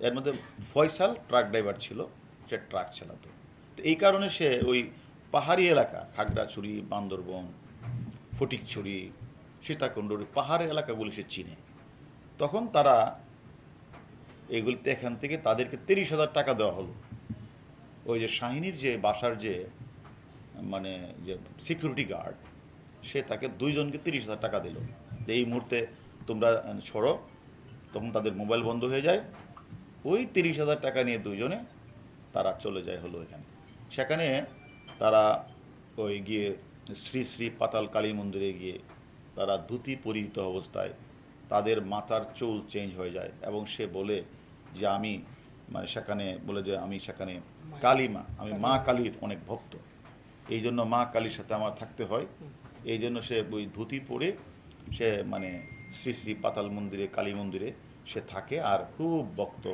এর মধ্যে Faisal truck driver ছিল, সে ট্রাক চালাতো। তো এই কারণে সে ওই পাহাড়ি এলাকা খাগড়াছড়ি, বান্দরবন, ফটিকছড়ি, সীতাকুণ্ডর পাহাড়ি এলাকাগুলি সে চিনে। তখন তারা এগুলিতে এখান থেকে তাদেরকে 30,000 টাকা দেওয়া হলো। ওই যে শাহিনীর যে বাসার যে মানে যে সিকিউরিটি গার্ড, সে তাকে দুইজনকে 30,000 টাকা দিল যে এই মুহূর্তে তোমরা সরো। তখন তাদের মোবাইল বন্ধ হয়ে যায়। ওই 30,000 টাকা নিয়ে দুইজনে তারা চলে যায় হলো এখানে। সেখানে তারা ওই গিয়ে শ্রী শ্রী পাতাল কালী মন্দিরে গিয়ে তারা ধুতি পরিহিত অবস্থায়, তাদের মাথার চুল চেঞ্জ হয়ে যায় এবং সে বলে যে আমি মানে সেখানে বলে যে আমি সেখানে কালী মা, আমি মা কালীর অনেক ভক্ত, এই জন্য মা কালীর সাথে আমার থাকতে হয়। এই জন্য সে ওই ধুতি পরে সে মানে শ্রী শ্রী পাতাল মন্দিরে, কালী মন্দিরে সে থাকে আর খুব ভক্ত।